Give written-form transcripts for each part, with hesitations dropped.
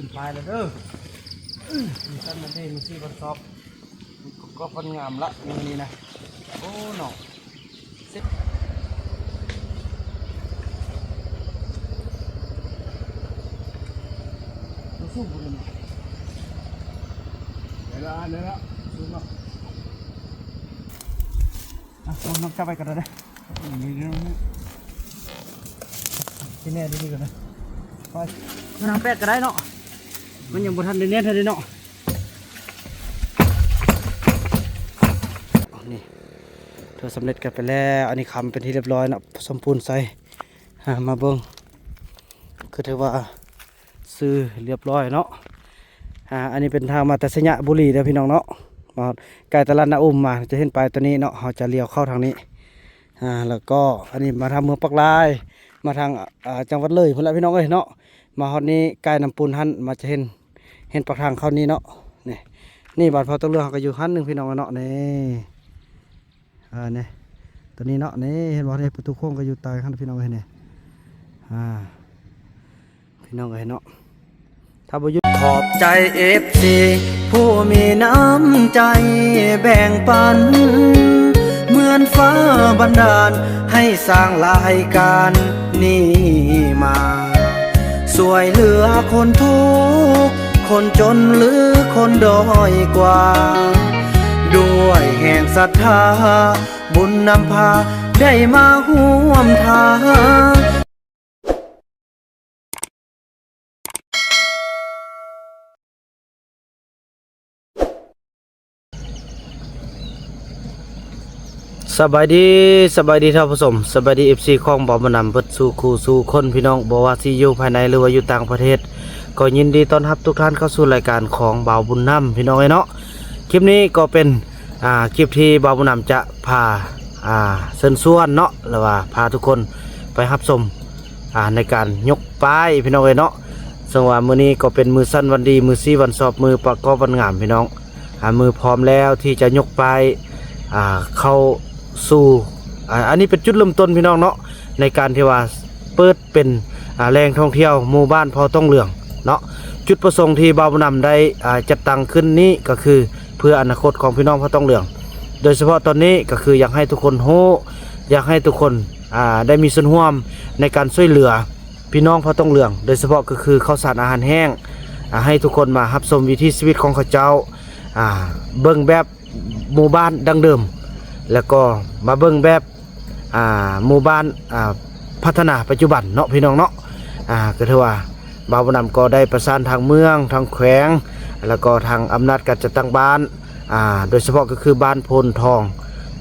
ขึ้นไปแล้วเด้อมีสั้นมันได้มีซี่บนซอบก็พันงามละอย่างนี้นะโอ้หนอเซ็ตสู้บุญเดี๋ยวละสู้เนาะเอาน้องจับไปกันเลยนี่ที่แน่ดีกันนะไปมันทำแป๊ดก็ได้เนาะมันยังบนทันเด่นๆทันเด่นเนาะนี่เธอสำเร็จกันไปแล้วอันนี้คำเป็นที่เรียบร้อยนะผสมปูนใส่มาเบิ้งคือถือว่าซื้อเรียบร้อยเนาะอันนี้เป็นทางมาแต่สยะบุรีเด้อพี่น้องเนาะมาไกลตลาดนาอุ้มมาจะเห็นไปตัวนี้เนาะเราจะเลี้ยวเข้าทางนี้แล้วก็อันนี้มาทางเมืองปักลายมาทางจังหวัดเลยพุ่นละพี่น้องเอ้ยเนาะมาฮอดนี้ไกลน้ำปูนหันมาจะเห็นปากทางเข้านี้เนาะนี่บาดพอต้องเลือกเขาก็อยู่หันหนึ่งพี่น้องเนาะนี่นี่ตัวนี้เนาะนี่เห็นว่าประตูโค้งก็อยู่ใต้ขั้นพี่น้องเอ้ยนี่พี่น้องเอ้ยเนาะถ้าบ่ยุขอบใจFCผู้มีน้ำใจแบ่งปันเหมือนฟ้าบันดาลให้สร้างรายการนี้มาสวยเหลือคนทุกข์คนจนหรือคนด้อยกว่าด้วยแห่งศรัทธาบุญนำพาได้มาร่วมทางสบายดีท่านผู้ชมสบายดี FC ของบ่าวบ่นำเพิ่นสู่คู่สู่คนพี่น้องบ่ว่าสิอยู่ภายในหรือว่าอยู่ต่างประเทศก็ยินดีต้อนรับทุกท่านเข้าสู่รายการของบ่าวบุญนำพี่น้องเนาะคลิปนี้ก็เป็นคลิปที่บ่าวบุญนำจะพาเชิญชวนเนาะหรือว่าพาทุกคนไปรับชมในการยกป้ายพี่น้องเนาะซึ่งว่ามื้อนี้ก็เป็นมือสั้นวันดีมือซี่วันสอบมือประกอบวันงามพี่น้องมือพร้อมแล้วที่จะยกป้ายเข้าสู่อันนี้เป็นจุดเริ่มต้นพี่น้องเนาะในการที่ว่าเปิดเป็นแหล่งท่องเที่ยวหมู่บ้านพอต้องเหลืองเนาะจุดประสงค์ที่บ่าวบุญนำได้จัดตั้งขึ้นนี้ก็คือเพื่ออนาคตของพี่น้องพอต้องเหลืองโดยเฉพาะตอนนี้ก็คืออยากให้ทุกคนอยากให้ทุกคนได้มีส่วนร่วมในการช่วยเหลือพี่น้องพอต้องเหลืองโดยเฉพาะก็คือข้าวสารอาหารแห้งให้ทุกคนมารับชมวิถีชีวิตของเขาเจ้าเบิ่งแบบหมู่บ้านดังเดิมแล้วก็มาเบิ่งแบบหมู่บ้านพัฒนาปัจจุบันเนาะพี่น้องเนาะก็ถือว่าบ่าวบุญนำก็ได้ประสานทางเมืองทางแขวงแล้วก็ทางอำนาจการจัดตั้งบ้านโดยเฉพาะก็คือบ้านโพนทอง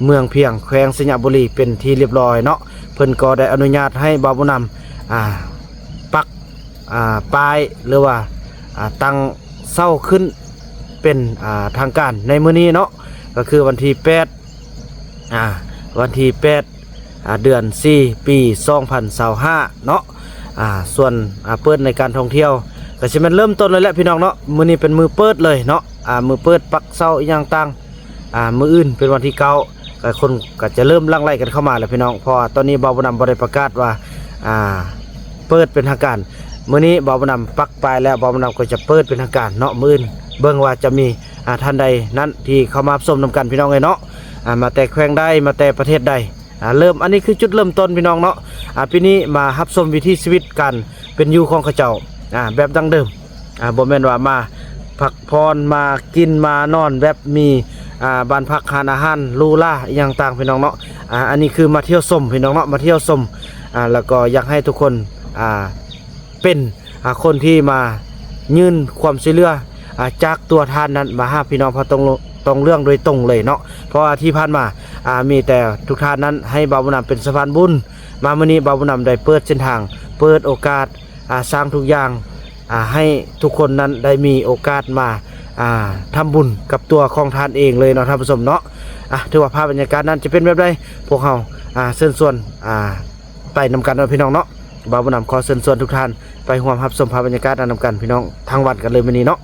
เมืองเพียงแขวงสยามบุรีเป็นที่เรียบร้อยเนาะเพิ่นก็ได้อนุญาตให้บ่าวบุญนำปักป้ายหรือว่าตั้งเสาขึ้นเป็นทางการในมื้อนี้เนาะก็คือวันที่8เดือน4ปี2025เนาะส่วนเปิดในการท่องเที่ยวก็สิมันเริ่มต้นเลยแหละพี่น้องเนาะมื้อนี้เป็นมือเปิดเลยเนาะมือเปิดปักเสาอีหยังต่างมื้ออื่นเป็นวันที่9ก็คนก็จะเริ่มลังไล่กันเข้ามาแล้วพี่น้องเพราะตอนนี้บ่าวบุญนำบ่ได้ประกาศว่าเปิดเป็นทางการมื้อนี้บ่าวบุญนำปักไปแล้วบ่าวบุญนำก็จะเปิดเป็นทางการเนาะมื้ออื่นเบิ่งว่าจะมีท่านใดนั้นที่เข้ามาชมนำกันพี่น้องเนาะมาแต่แขวงใดมาแต่ประเทศใดเริ่มอันนี้คือจุดเริ่มต้นพี่น้องเนาะปีนี้มารับชมวิถีชีวิตกันเป็นอยู่ของเขาเจ้าแบบดั้งเดิมบ่แม่นว่ามาพักพรมากินมานอนแบบมีบ้านพักอาหารลูล่าอย่างต่างพี่น้องเนาะอันนี้คือมาเที่ยวชมพี่น้องเนาะมาเที่ยวชมแล้วก็อยากให้ทุกคนเป็นคนที่มายื่นความช่วยเหลือจากตัวท่านนั้นมาหาพี่น้องพอตรงเรื่องโดยตรงเลยเนาะเพราะว่าที่ผ่านมามีแต่ทุกท่านนั้นให้บ่าวบุญนำเป็นสะพานบุญมามื้อนี้บ่าวบุญนำได้เปิดเส้นทางเปิดโอกาสสร้างทุกอย่างให้ทุกคนนั้นได้มีโอกาสมาทำบุญกับตัวของท่านเองเลยเนาะท่านผู้ชมเนาะถือว่าภาพบรรยากาศนั้นจะเป็นแบบใดพวกเราเชิญชวนไปนำกันเนาะพี่น้องเนาะบ่าวบุญนำขอเชิญชวนทุกท่านไปร่วมรับชมภาพบรรยากาศนำกันพี่น้องทางวัดกันเลยมื้อนี้เนาะ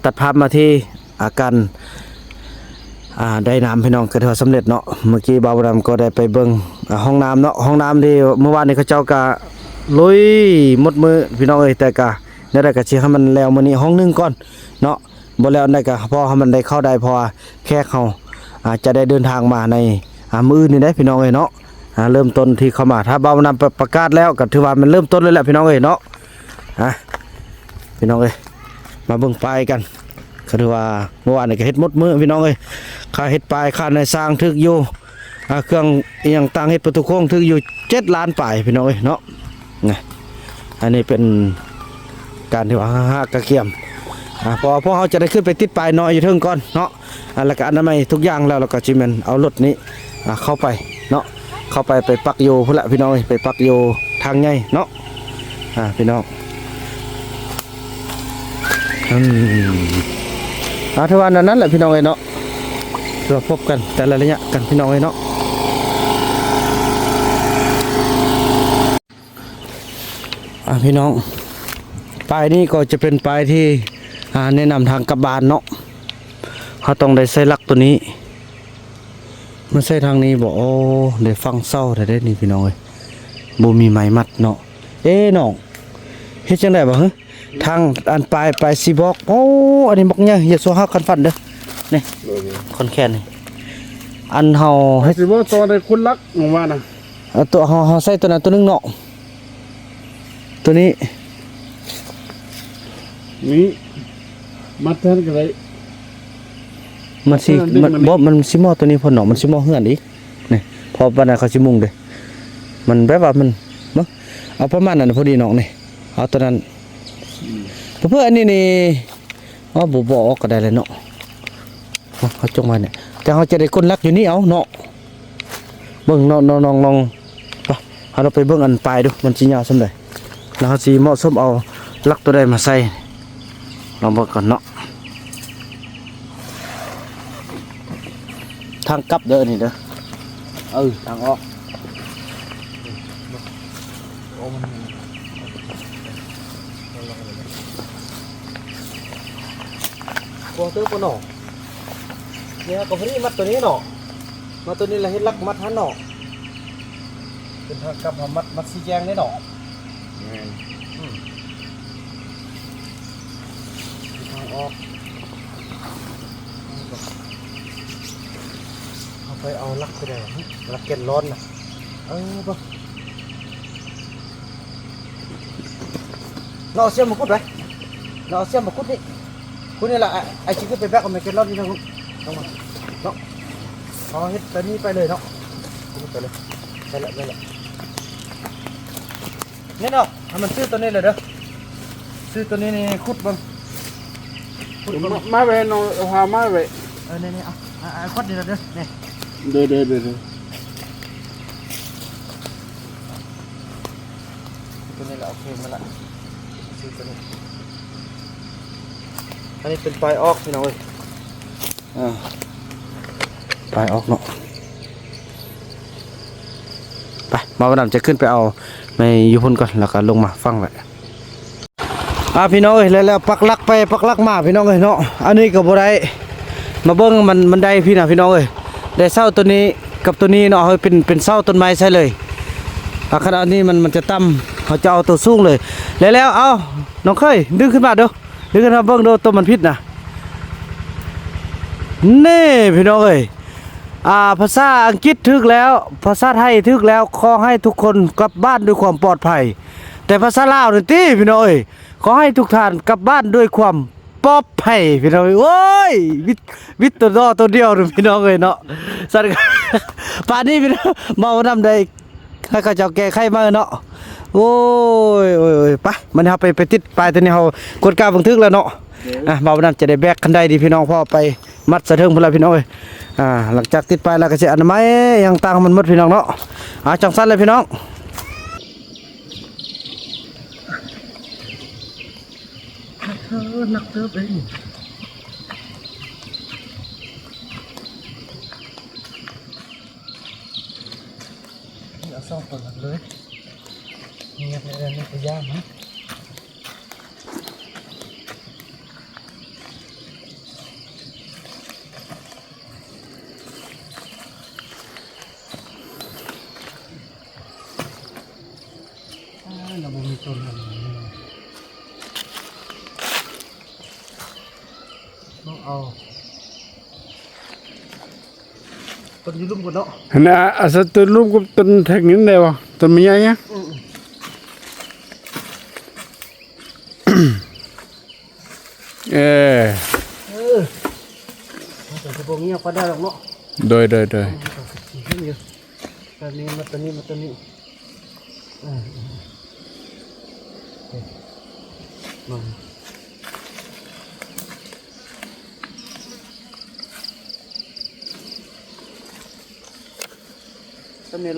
ตัดภาพมาที่การได้น้ำพี่น้องกระเทือสำเร็จเนาะเมื่อกี้บ่าวบุญนำก็ได้ไปเบิ่งห้องน้ำเนาะห้องน้ำที่เมื่อวานนี้เขาเจ้าก็ลุยหมดมือพี่น้องเอ้ยแต่ก็ แล้วได้ก็สิให้มันแล้วมื้อนี้ห้องหนึงก่อนเนาะบ่แล้วอันใดก็พอให้มันได้เข้าได้พอแค่เขาจะได้เดินทางมาในมื้ออื่นนี่ได้พี่น้องเอ้ยเนาะเริ่มต้นที่เข้ามาถ้าเบานำประกาศแล้วก็ถือว่ามันเริ่มต้นเลยแหละพี่น้องเอ้ยเนาะพี่น้องเอ้ยมาเบิ่งปลายกันก็ถือว่าเมื่อวานนี่ก็เฮ็ดหมดมื้อพี่น้องเอ้ยค่าเฮ็ดปลายค่าในสร้างถึกอยู่เครื่องอีหยังต่างเฮ็ดประตูโค้งถึกอยู่7 ล้านปลายพี่น้องเอ้ยเนาะนี่อันนี้เป็นการที่ว่ากระเกียมพอเขาจะได้ขึ้นไปติดปลายน้อยอยู่เทิงก่อนเนาะแล้วก็อนามัยทุกอย่างแล้วเราก็จิแม่นเอารถนี้เข้าไปเนาะเข้าไปปักโยพุ่นละพี่น้องไปปักโยทางใหญ่เนาะพี่น้องทุกวันนั้นแหละพี่น้องเอ้ยเนาะเราพบกันแต่ละระยะกันพี่น้องเอ้ยเนาะพี่น้องปลายนี้ก็จะเป็นปลายที่แนะนำทางกลับบ้านเนาะเขาต้องได้ใส่ลักตัวนี้มันใส่ทางนี้บอกโอ้ได้ฟังเศร้าแต่ได้นี่พี่น้องเอ้ยบ่มีไม้มัดเนาะน้องเฮ็ดจังได๋บ่ฮะทางอันปลายสิบอกโอ้อันนี้บอกเนี่ยอย่าโซฮักคันฟันเด้อนี่คอนแคนนี่อันเฮาเฮ็ดสิบ่ตอนได้คุณลักออกมานะตัวเฮาใส่ตัวนั้นตัวนึงเนาะตัวนี้นี่มัดแทนกันเลยมันสิมันสิมอตัวนี้พอเนาะมันสิมอเฮือนอีกนี่พอปานนั้นเขาสิมุงเด้มันแบบว่ามันบ่เอาประมาณนั้นพอดีน้องนี่เอาตัวนั้นเพื่ออันนี้นี่บ่ออกก็ได้เลยเนาะเขาจงมาเนี่ยแต่เขาจะได้คนรักอยู่นี่เอาเนาะเบิ่งน้องไปเราไปเบิ่งอันปลายดูมันสิยาวส่ำใดแล้วเขาสิเหมาะสมเอาลักตัวใดมาใส่ลองเบิ่งก่อนเนาะทางกลับเด้อนี่เด้อทางออกกวางเตอร์ปนหนอเนี่ยก็พอดีมัดตัวนี้หนอมาตัวนี้เราเฮ็ดลักมัดหันหนอเป็นทางกลับมัดสีแยงได้หนอทางออกเอาไปเอาลักไปได้ลักเก็ดร้อนนะปะเราเอาเสี้ยมมาคุดไว้เราเอาเสี้ยมมาคุดนี่คุณนี่แหละไอ้ชิคกี้พายไปแบกเอามาเก็ตรอบนี้นะคุณลงมาเนาะเอาเฮ็ดตัวนี้ไปเลยเนาะไปเลยไปละนี่เนาะให้มันซื้อตัวนี้เลยเด้อซื้อตัวนี้นี่ขุดบ้างมาไว้น้องหามาไว้นี่เอาขุดนี่เด้อนี่เด้อตัวนี้แหละโอเคมาละซื้อตัวนี้อันนี้เป็นปลายออกพี่น้องเอ้ยปลายออกเนาะไปมาวันนั้นจะขึ้นไปเอาในยุพนก่อนแล้วก็ลงมาฟังไว้พี่น้องเอ้ยแล้วปักลักไปปักลักมาพี่น้องเอ้ยเนาะอันนี้ก็บ่ได้มาเบิ่งมันได้พี่น้องเอ้ยได้เสาตัวนี้กับตัวนี้เนาะเฮ้ยเป็นเสาต้นไม้ใช่เลยขนาดนี้มันจะต่ำเขาจะเอาตัวสูงเลยแล้วเอาน้องเคยดึงขึ้นมาเด้อดึงขึ้นมาเบิ่งดูตัวมันพิษนะนี่พี่น้องเอ้ยภาษาอังกฤษถึกแล้วภาษาไทยถึกแล้วขอให้ทุกคนกลับบ้านด้วยความปลอดภัยแต่ภาษาลาวนี่ติพี่น้องเอ้ยขอให้ทุกท่านกลับบ้านด้วยความปลอดภัยพี่น้องเอ้ยโอ้ยวิตตัวเดียวพี่น้องเอ้ยเนาะสัตว์ป่านนี้พี่น้องเมานำได้ให้เขาเจ้าแก้ไขมาเนาะโอ้ยไปมันเอาไปติดปลายตัวนี้เขากดกาบันทึกแล้วเนาะเมานำจะได้แบกคันใดดีพี่น้องพ่อไปมัดสะเทิงพลังพี่น้องเอ้ยหลังจากติดปลายแล้วก็จะอนามัยยังต่างมันหมดพี่น้องเนาะจังสั้นเลยพี่น้องนักเติบเองเอาซ่อมก่อนเลยนี่เป็นนี่คือย่างนะเราบ่มีต้นอะไร เอาต้นอยืลุ่มกันเนาะ นะอาศัยต้นรูปกับต้นแทงนี้ได้บ่ต้นมีใหญ่เนี่ยเออ แต่จะบอกเงี้ยก็ได้หรอกเนาะ โดย ขี่ขึ้นอยู่ตอนนี้มาตอนนี้มาตอนนี้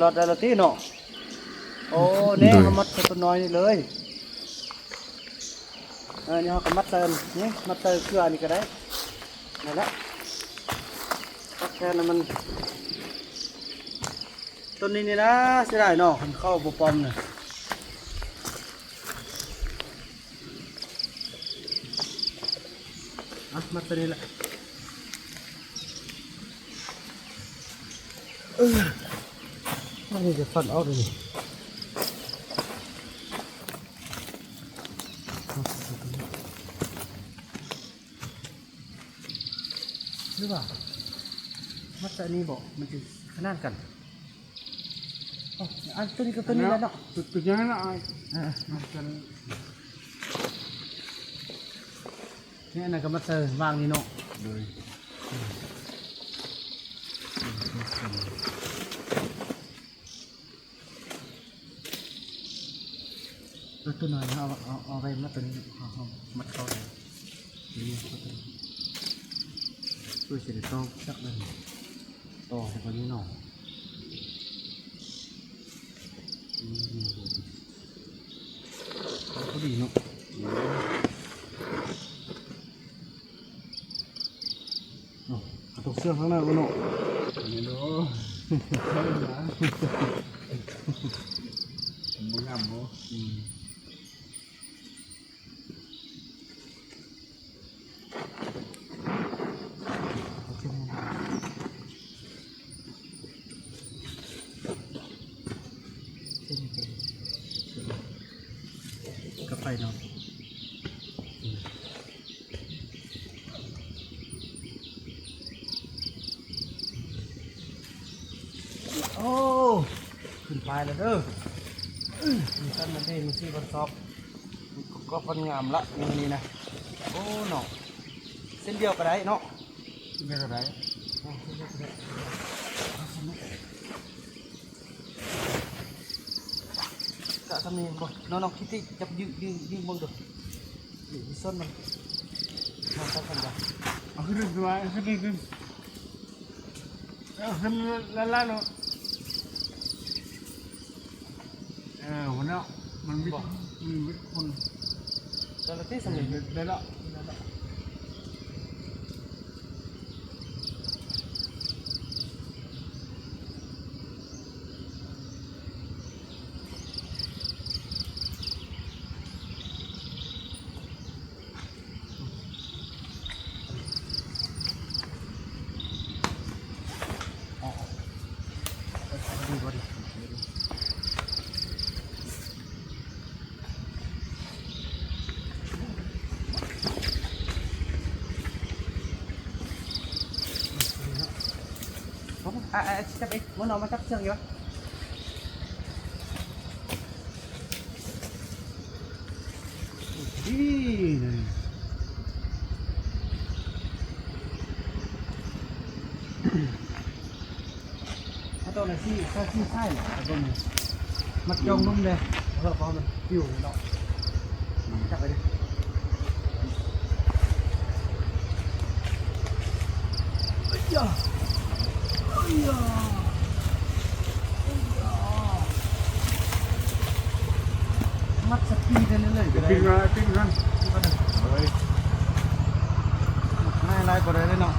รอดได้แล้วที่เนาะโอ้เนี่ยเขามัดตัวน้อยนี่เลยนี่เขาก็มัดเติมนี่มัดเติมเกลือนี่ก็ได้นั่นแหละแค่นั้นมันต้นนี้นี่นะเสียดายเนาะมันเข้าปปอมเนี่ยมัดตัวนี้แหละนี่จะฟันเอาเลยนี่หรือเปล่ามัดตัวนี้บอกมันจะขนาดกันอันตัวนี้กับตัวนี้แล้วเนาะ ตัวใหญ่นะไอ้ นี่อันนั้นก็มัดเตอร์วางนี่เนาะ โดย ตัวน้อยเอาไปมัดตัวนี้เอามัดเข้าเลยนี่มัดตัวนี้ช่วยเสร็จต้องจักเลยต่อไปคนนี้หน่อยเขาดีเนาะตกเสื้อข้างหน้าก็เนาะ นี่เนาะบ่งามบ่กาแฟเนาะโอ้ขึ้นไปแล้วเด้อมีสั้นมาเด้มีซี่บนซอบก็ฟันงามละนี่นะโอ้เนาะเส้นเดียวก็ได้เนาะ ได้ก็ได้ กะทำนี่บ่น้องคิดที่จับยืมเบิ่งดูอยู่ส้นมันมาตัดกันบ่ เอาขึ้นด้วยขึ้นเอาขึ้นละเนาะหัวเนาะมันวิทย์คน แต่ละที่สำเร็จ ได้ละดีบ่ดีจับอีกมันเอามาจับเชือกอยู่ดีเลยถ้าตัวไหนซี่ถ้าซี่ใช่เหรอตัวนี้มันจงนุ่มเลยเพราะมันฟิวเนาะจับไปดิเฮ้ยย่าเฮ้ยย่ามัดสปีดนั่นเลยก็ได้ ปิ้งกันเฮ้ย ไม่ไรก็ได้เลยเนาะ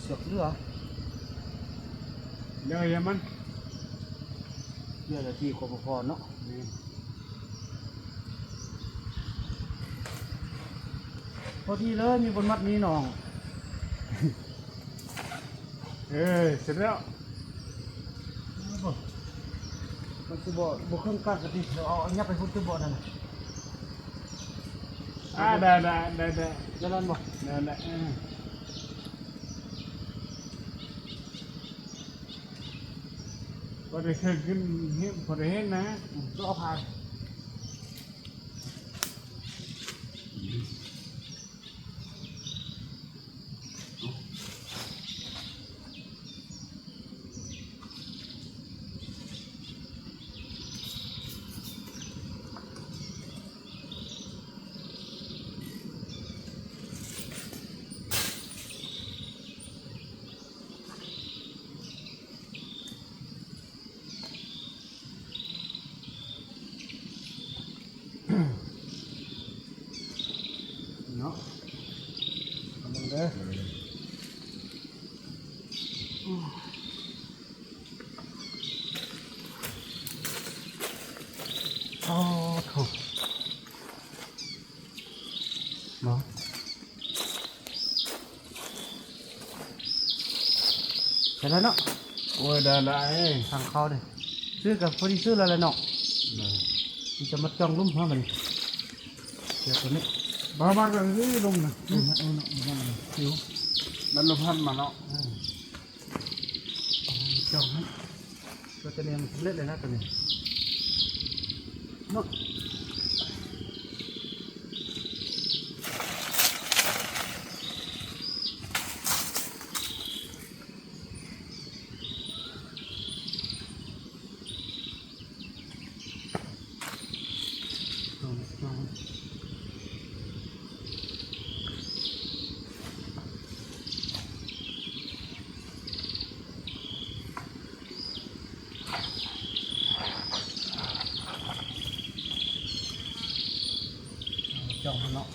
เสือกเรือ เดี๋ยวอย่ามัน เรือละที่กพเนาะพอดีเลยมีบนมัดมีหนอง เสร็จแล้ว มันจะบ่เครื่องกั้นกะทิเดี๋ยวเอาอันนี้ไปพุ่นจะบ่นั่นน่ะ ได้จะนั่นบ่ พอได้ขึ้นพอได้เห็นนะ ก็เอาผ่านเนาะเอาลงเด้อโอ้โถเนาะเสร็จแล้วเนาะ โอ้ยได้ สั่งเขาเลยซื้อกับพอดีซื้อแล้วแหละเนาะมันจะมาจ้องลุ่มเพราะมันเดี๋ยวตัวนี้ บ้ากันนี่ลงนะ เอาเนาะมันคิว มันลมพัดมาเนาะ จ้องให้ตัวจะเนียนเล็ดเลยนะตัวนี้เนาะจ้องจ้องมันเนาะ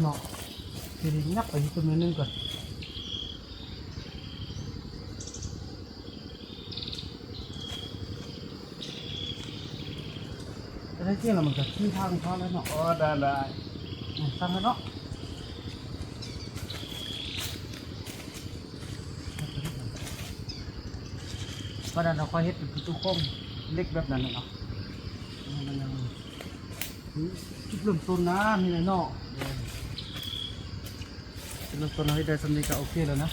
เนาะทีนี้งับไปที่ตัวนึงก่อนจะได้เที่ยงแล้วมันก็ขึ้นทางเขาแล้วเนาะ โอ้ได้ สั่งแล้วเนาะเพราะนั้นเราค่อยเฮ็ดเป็นประตูโค้งเล็กแบบนั้นน่ะเนาะมันยังจุดเริ่มต้นนะมีอะไรเนาะจุดเริ่มต้นเราให้ได้สำเร็จก็โอเคแล้วนะ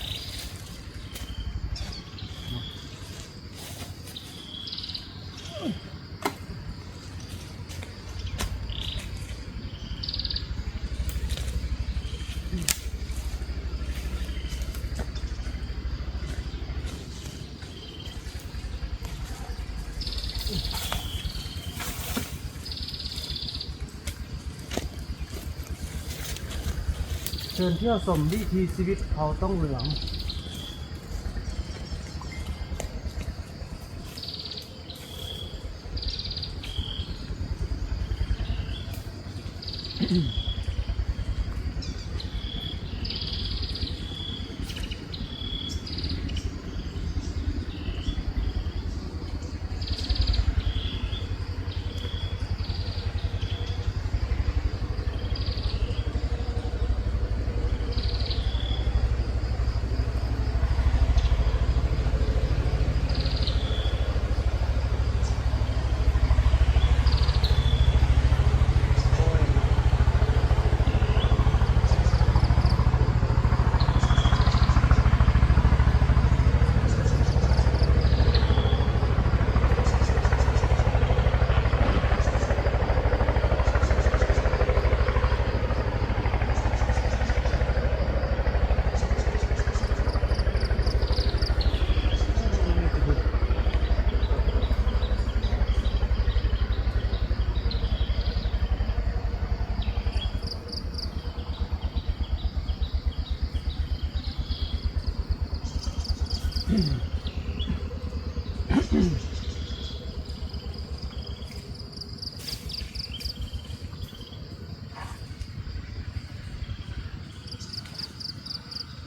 เชิญเที่ยวชมวิถีชีวิตเขาต้องเหลือง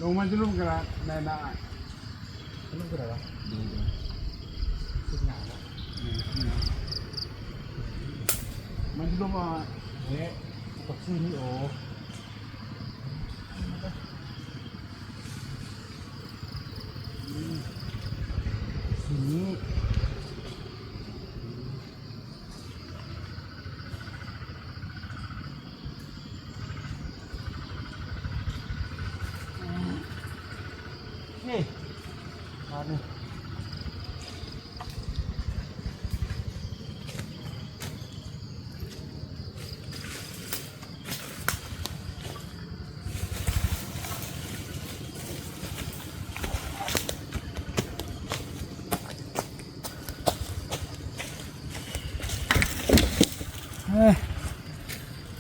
ลงมาจะลุ่มกันละได้ได้ลุ่มกันอะไรวะดูสุดหนาแล้วมันจะลุ่มมาเฮ้ยตกซี่นี่โอ้สีนี้นี่มาดิ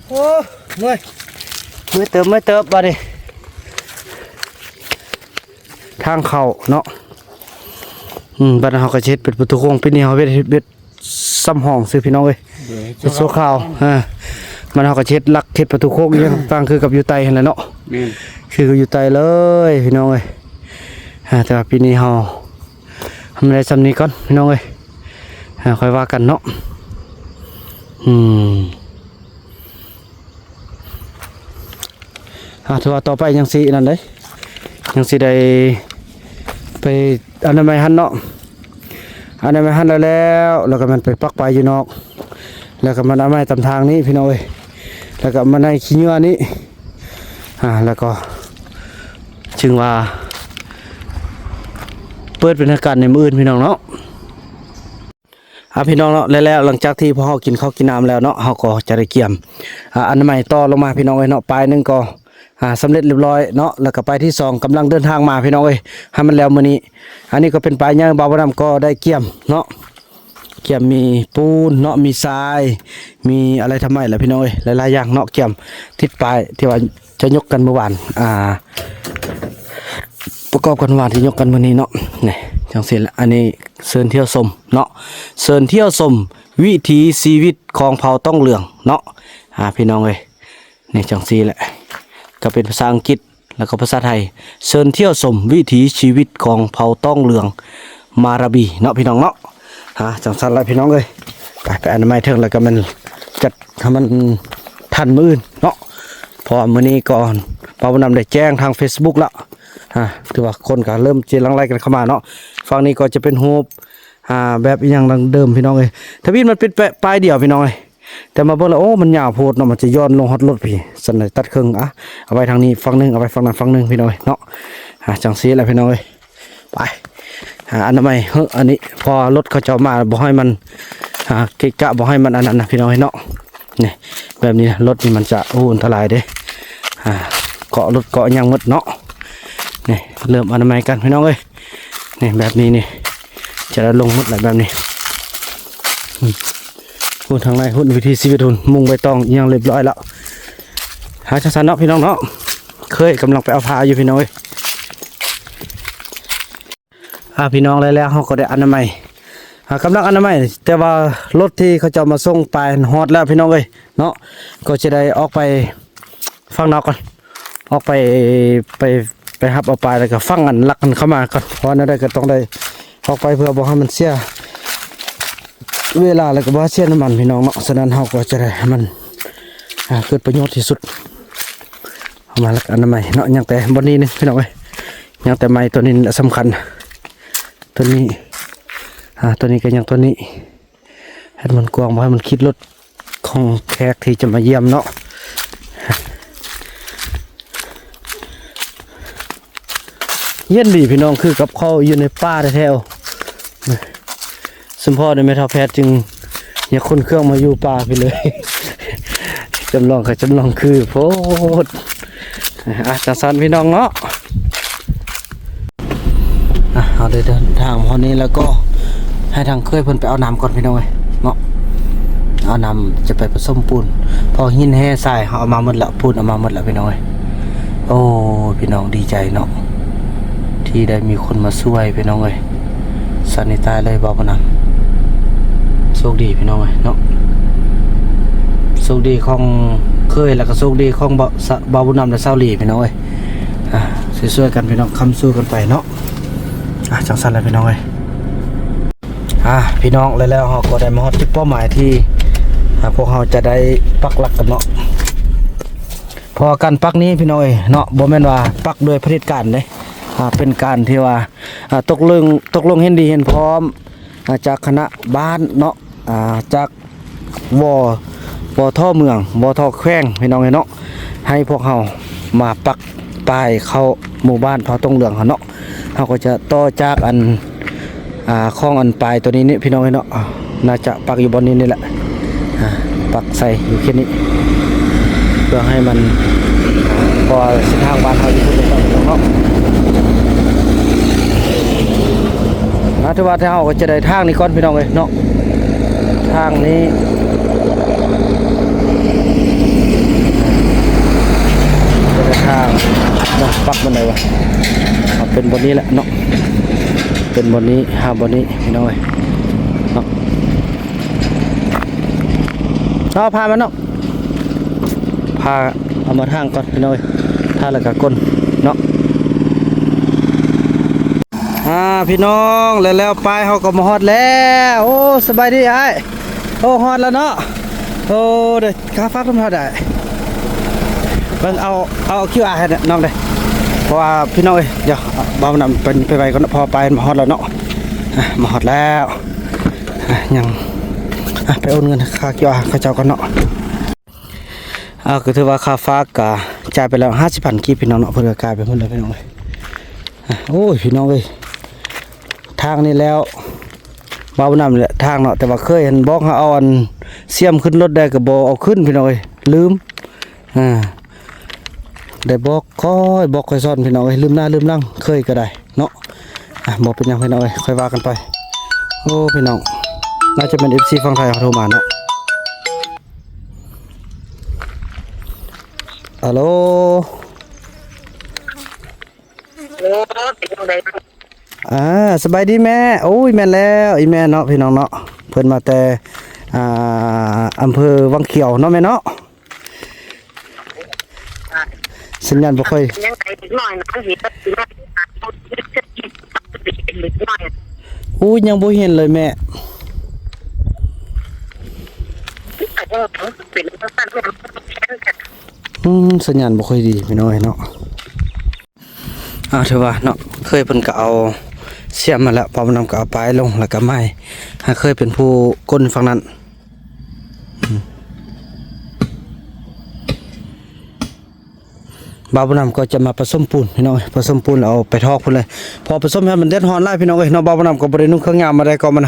โอ้เมื่อยเติบมาดิทางเข้าเนาะบ้านเฮาก็เช็ดเป็นประตูโค้งปีนี้เฮาเบ็ดซ้ำห้องซื้อพี่น้องเอ้ยเป็นโซขาวมันเฮาก็เช็ดลักเช็ดประตูโค้งอย่างต่างคือกับอยู่ไตหั่นแหละเนาะคือกับอยู่ไตเลยพี่น้องเอ้ยแต่ว่าปีนี้เฮาทำอะไรซ้ำนี้ก่อนพี่น้องเอ้ยค่อยว่ากันเนาะถือว่าต่อไปยังสินั่นเด้ยังสิได้ไปอนามัยหันเนาะอนามัยหันแล้วก็มันไปปักไปอยู่นอกแล้วก็มันอนามัยตามทางนี้พี่น้องเอ้ยแล้วก็มันในขี้เหงื่อนี้แล้วก็จึงว่าเปิดเป็นอาการในมืออื่นพี่น้องเนาะพี่น้องเนาะแล้วหลังจากที่พอเฮากินข้าวกินน้ำแล้วเนาะเฮาก็จะได้เกี่ยมอนามัยต่อลงมาพี่น้องเอ้ยเนาะปลายนึงก็สำเร็จเรียบร้อยเนาะแล้วก็ไปที่2กำลังเดินทางมาพี่น้องเอ้ยให้มันแล้วมื้อนี้อันนี้ก็เป็นปลายย่างบ่าวน้ำก็ได้เกี่ยมเนาะเกี่ยมมีปูนเนาะมีทรายมีอะไรทำไมล่ะพี่น้องเอ้ยหลายๆอย่างเนาะเกี่ยมทิศปลายที่ว่าจะยกกันเมื่อวานประกอบกันวานที่ยกกันมื้อนี้เนาะนี่จังซี่ละอันนี้เชิญเที่ยวชมเนาะเชิญเที่ยวชมวิถีชีวิตของเผ่าต้องเหลืองเนาะพี่น้องเอ้ยนี่จังซี่แหละก็เป็นภาษาอังกฤษแล้วก็ภาษาไทยเชิญเที่ยวชมวิถีชีวิตของเผ่าต้องเหลืองมาราบีเนาะพี่น้องเนาะจังสันละพี่น้องเลยไปอนามัยเถิงแล้วก็มันจัดให้มันทันมื้ออื่นเนาะพอมื้อนี้ก่อนพอบ่นำได้แจ้งทาง Facebook แล้วถือว่าคนก็เริ่มเจรังไล่กันเข้ามาเนาะฝั่งนี้ก็จะเป็นรูปแบบอีหยังดังเดิมพี่น้องเอ้ยทวีตมันเป็นปลายเดียวพี่น้องเอ้ยแต่มาเบิ่งแล้วโอ้มันยาวโพดเนาะมันจะย้อนลงฮอดรถพี่สั่นเลยตัดครึ่งเอาไว้ทางนี้ฝั่งนึงเอาไว้ฝั่งนั้นฝั่งนึงพี่น้องเนาะจังซี่แหละพี่น้องเอ้ยไปอันนั้นไม่อันนี้พอรถเขาจะมาบ่ให้มันเกะกะบ่ให้มันอันนั้นนะพี่น้องเนาะนี่แบบนี้รถนี่มันจะอันตรายเด้เกาะรถเกาะยางมดเนาะนี่เริ่มอนามัยกันพี่น้องเอ้ยนี่แบบนี้นี่จะลงมดหลายแบบนี้หุ่นทางในหุ่นวิธีชีวิตหุ่นมุงใบตองยังเรียบร้อยแล้วชันเนาะพี่น้องเนาะเคยกำลังไปเอาพาอยู่พี่น้องเอ้ยพี่น้องแล้วเขาก็ได้อนามัยกำลังอนามัยแต่ว่ารถที่เขาจะมาส่งไปฮอดแล้วพี่น้องเอ้ยเนาะก็จะได้ออกไปฟังนอกก่อนออกไปฮับเอาไปแล้วก็ฟังกันลักกันเข้ามาก่อนเพราะนั่นได้ก็ต้องได้ออกไปเพื่อบอกให้มันเสียเวลาแล้วก็บ่เสียน้ำมันพี่น้องเนาะฉะนั้นเราก็จะได้ให้มันเกิดประโยชน์ที่สุดเอามาลักอนามัยเนาะอย่างแต่บนนี้นึงพี่น้องเอ้ยอย่างแต่ไม้ตัวนี้สำคัญตัวนี้ตัวนี้ก็อย่างตัวนี้ให้มันกว้างให้มันคิดรถของแขกที่จะมาเยี่ยมเนาะเย็นดีพี่น้องคือกับข้าวอยู่ในป่าแท้ๆสมพ่อในแม่ทัพแพทย์จึงอยากคนเครื่องมาอยู่ป่าไปเลยจำลองคือโพดจังสันพี่น้องเนาะเอาเดินทางพอนี้แล้วก็ให้ทางเคยเพิ่นไปเอาน้ำก่อนพี่น้องเนาะเอาน้ำจะไปผสมปูนพอหินแห่ทรายเอามาหมดละปูนเอามาหมดละพี่น้องโอ้พี่น้องดีใจเนาะที่ได้มีคนมาช่วยพี่น้องสันนิษฐานเลยบอกนะโชคดีพี่น้องเนาะโชคดีของเคยแล้วก็โชคดีของบ่าวบุญนำและเศร้าหลีพี่น้องสิ ช่วยๆกันพี่น้องคำสู้กันไปเนาะจังสั้นเลยพี่น้องเลยพี่น้องแล้วเราก็ได้มาฮอดจุดเป้าหมายที่พวกเราจะได้ปักหลักกันเนาะพอการปักนี้พี่น้องเนาะบ่แม่นว่าปักโดยเผด็จการเด้เป็นการที่ว่าตกลงเห็นดีเห็นพร้อมจากคณะบ้านเนาะจากวท่อเมืองวท่อแขวงพี่น้องเนาะให้พวกเรามาปักป้ายเข้าหมู่บ้านเผาตงเหลืองเนาะเราก็จะต่อจากอันคลองอันปลายตัวนี้นี่พี่น้องเนาะน่าจะปักอยู่บนนี้นี่แหละปักใส่อยู่แค่นี้เพื่อให้มันพอเส้นทางบ้านเราอยู่ที่ตรงเนาะถือว่าเราก็จะได้ทางนี้ก่อนพี่น้องเนาะทางนี้จะได้ทางเนาะปักบนไหนวะเป็นบนนี้แหละเนาะเป็นบนนี้บนนี้พี่น้องเนาะพามันเนาะพาเอามาทางก่อนพี่น้อยทางแล้วก็ก้นเนาะพี่น้องแล้วไปเขาก็มาฮอดแล้วโอ้สบายดีไอ้โอ้ฮอดแล้วเนาะโอ้เดี๋ยวข้าฟักต้องฮอดได้เบิ่งเอาคิวอาร์ให้น้องได้เพราะว่าพี่น้องเดี๋ยวบ่าวนำเป็นไปก่อนพอไปมาฮอดแล้วเนาะมาฮอดแล้วยังไปโอนเงินค่าคิวอาร์เขาเจ้ากันเนาะก็ถือว่าค่าฟ้ากะจ่ายไปแล้ว50,000กีบพี่น้องเนาะเพื่อกลายไปหมดเลยพี่น้องเลยโอ้ยพี่น้องเลยทางนี้แล้วเบาหน่ำเลยทางเนาะแต่ว่าเคยเห็นบอกเขาเอาอันเสียมขึ้นรถได้กับบเอาขึ้นพี่น้องเลยลืมได้บอกค่อยซ่อนพี่น้องเลยลืมหน้าลืมหลังเคยก็ได้เนาะบอกเป็นยังพี่น้องเลยค่อยว่ากันไปโอ้พี่น้องน่าจะเป็น FC ฝั่งไทยเขาโทรมาเนาะฮัลโหลสบายดีแม่โอ้ยแม่แล้วอีแม่เนาะพี่น้องเนาะเพิ่นมาแต่อำเภอวังเขียวเนาะแม่เนาะสัญญาณบ่ค่อยยังไกลนิดหน่อยนะเห็นอู้ยังบ่เห็นเลยแม่สัญญาณบ่ค่อยดีพี่น้อยเนาะถือว่าเนาะเคยเพิ่นก็เอาเสียมมาแล้วพอมันนำก็เอาปลายลงแล้วก็ไม้เคยเป็นผู้ก้นฝั่งนั้นบ่าวบุญนำก็จะมาผสมปูนพี่น้องผสมปูนเอาไปทอกพุ่นเลยพอผสมให้มันเด็ดฮอนไล่พี่น้องเนาะบ่าวบุญนำก็บ่ได้นุ่งเครื่องยามมาได้ก็มัน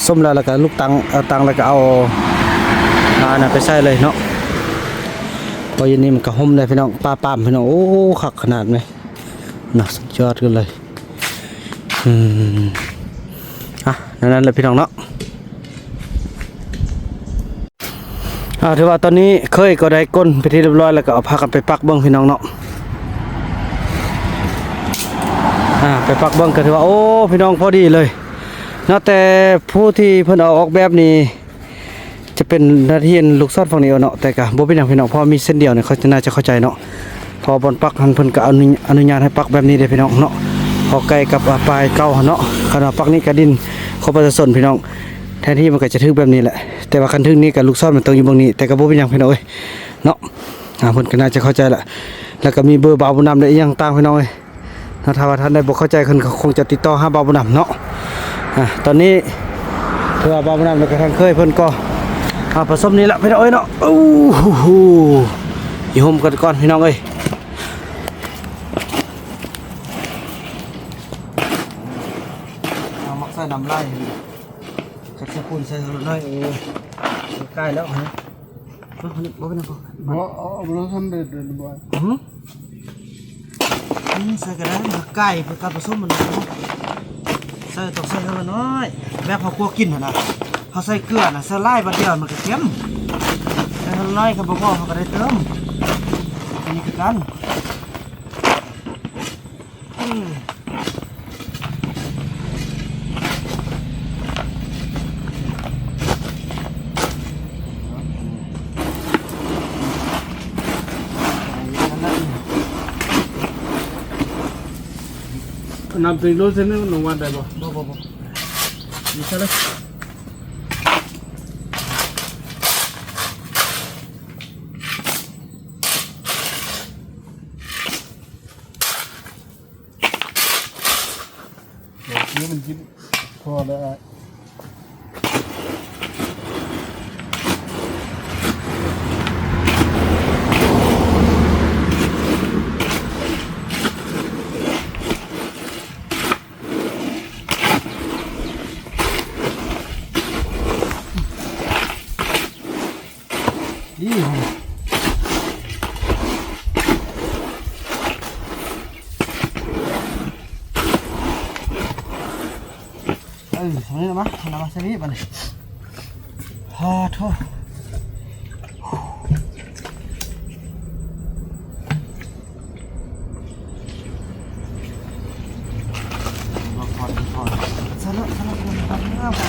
ส้มแล้วก็ลูกตังเอาตังแล้วก็เอาน่ะไปใส่เลยเนาะพอเย็นนี้มันก็ห่มเลยพี่น้องปลาปามพี่น้องโอ้ขักขนาดไหมน่าสุดยอดกันเลยนั่นแหละพี่น้องเนาะถือว่าตอนนี้เคยก็ได้ก้นไปที่เรียบร้อยแล้วก็เอาพากันไปปักเบิ้งพี่น้องเนาะไปปักเบิ้งก็ถือว่าโอ้พี่น้องพอดีเลยเนาะแต่ผู้ที่เพิ่นเอาออกแบบนี้จะเป็นหน้าที่ลูกศรฝั่งนี้เนาะแต่ก็บ่เป็นหยังพี่น้องพอมีเส้นเดียวเนี่ยเขาจะน่าจะเข้าใจเนาะพอบนปักเพิ่นก็อนุญาตให้ปักแบบนี้ได้พี่น้องเนาะพอไกลกับปลายเก่าเนาะขณะปักนี้ก็ดินเขาประชาชนพี่น้องแทนที่มันก็จะทึกแบบนี้แหละแต่ว่าคันทึกนี้กับลูกศรมันต้องอยู่ตรงนี้แต่ก็บ่เป็นหยังพี่น้องเอ้ยเนาะเพิ่นก็น่าจะเข้าใจละแล้วก็มีเบอร์บ่าวบุญนำได้อีกอย่างต่างพี่น้องเอ้ยถ้าว่าท่านได้บ่เข้าใจเพิ่นก็คงจะติดต่อหาบ่าวบุญนำเนาะตอนนี้เพื่อบ่าวบุญนำแล้วก็ทางเคยเพิ่นก็ผสมนี้ละพี่น้องเอ้ยเนาะโอ้โหอยู่ห่มกันก่อนพี่น้องเอ้ยเอามักใส่น้ำลายกัดใส่ปูนใส่หน่อยใกล้แล้วฮะบ่เป็นบ่บ่ทำได้บ่ใส่กระดาษไก่เพื่อการผสมมันใส่ต้องใส่เท่าน้อยแบบพอครัวกินนะเขาใส่เกลือนะใส่ไล่บาดเดียวมันก็เค็มใส่เท่าน้อยครับพ่อเขาก็ได้เติมอันนี้คือกัน นำติงรถเส้นนี้ลงวันได้บ่ บ่มีซะเลย นี่มันกินพอแล้ว นี่ทำนี่นะมะนำมาเสรีบ้านี่ฮาโทสนุกนะครับ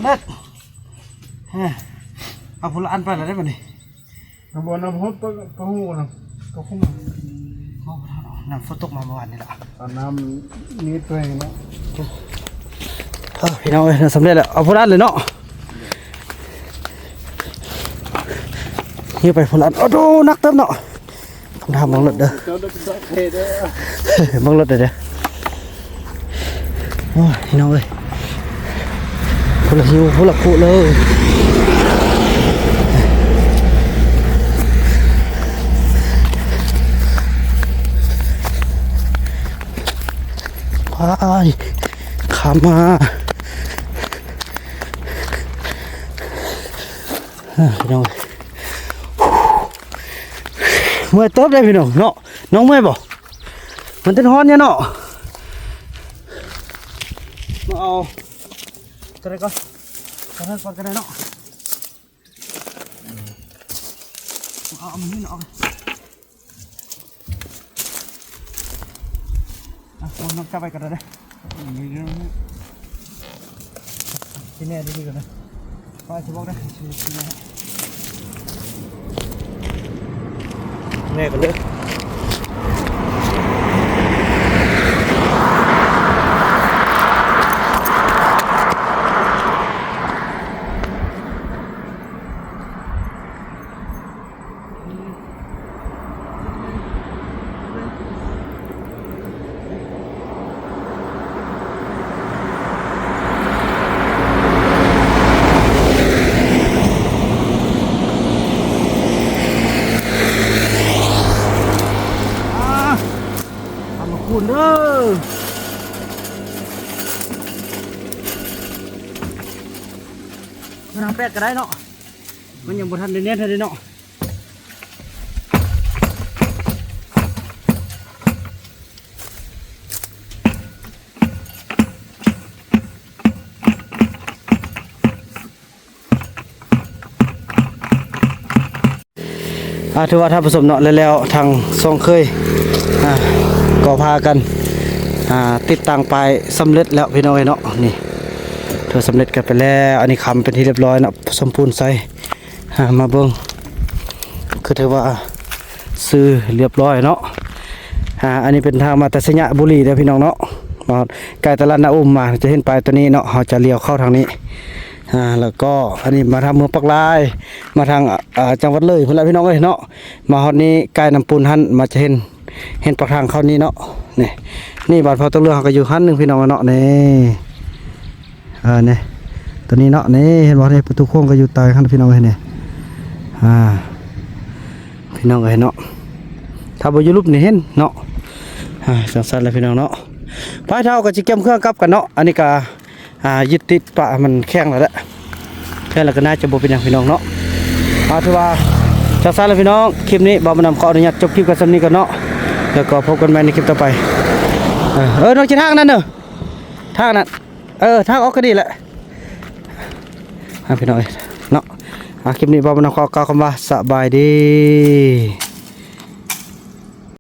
เน็ตเอาพลอันไปแล้วได้ป่ะนี่ น้ำบ่น้ำฮดก็หูน้ำก็คง น้ำฝนตกมาเมื่อวานนี่แหละ น้ำนี้ตัวเองเนาะ พี่น้องเอ้ยสำเร็จแล้วเอาพลันเลยเนาะนี่ไปพลันโอ้โหนักเติมเนาะผมทำบังรถเด้อ เจ้าได้เป็นเทเด้อ บังรถเด้อโอ้ยพี่น้องเอ้ยพลังหิวพลังคุเลยว้ายขามาพี่น้องเมื่อยเติบได้พี่น้องเนาะน้องเมื่อยบ่มันเป็นฮ้อนเนี่ยเนาะมาเอาตัวไหนก่อนตัวนั้นก่อนก็ได้เนาะเอามันนี่เนาะเอาน้องกลับไปกันได้ที่นี่ดีกันนะไปสิบอกได้แน่กันเลยคุณเด้อมันทำแปดก็ได้เนาะมันยังบ่ทันได้เน้นทันได้เนาะถือว่าถ้าผสมเนาะแล้วทางซองเคยก็พากันติดตั้งไปสำเร็จแล้วพี่น้องเนาะนี่เธอสำเร็จกันไปแล้วอันนี้คำเป็นที่เรียบร้อยเนาะสมปูนใส่มาเบิ้งคือถือว่าซื้อเรียบร้อยเนาะอันนี้เป็นทางมาแต่สยะบุรีเด้อพี่น้องเนาะมาใกล้ตลาดนาอุ้มมาจะเห็นไปตัวนี้เนาะเราจะเลี้ยวเข้าทางนี้แล้วก็อันนี้มาทางเมืองปักลายมาทางจังหวัดเลยพุ่นละพี่น้องเอ้ยเนาะมาฮอดนี้ใกล้น้ำปูนหันมาจะเห็นปากทางเข้านี้เนาะนี่บาดพอต้องเลือกก็อยู่หันหนึ่งพี่น้องเนาะนี่ เนี่ยตัวนี้เนาะนี่เห็นบ่เนี่ยประตูโค้งก็อยู่ใต้ข้างพี่น้องเห็นเนี่ยพี่น้องเห็นเนาะถ้าบ่อยู่รูปนี่เห็นเนาะจังซั่นแหละพี่น้องเนาะพายเท้าก็สิเก็บเครื่องกลับกันเนาะอันนี้ก็ยึดติดปะมันแข็งแล้วแหละแค่แล้วก็น่าจะบ่เป็นหยังพี่น้องเนาะถือว่าจังซั่นแหละพี่น้องคลิปนี้บ่าวมานำขออนุญาตจบคลิปกันซำนี้ก่อนเนาะแล้วก็พบกันใหม่ในคลิปต่อไปน้องจิทางนั้นเด้อทางนั้นทางออกก็ดีแหละพี่น้องเนาะคลิปนี้บ่าวมานำขอกล่าวคำว่าสบายดี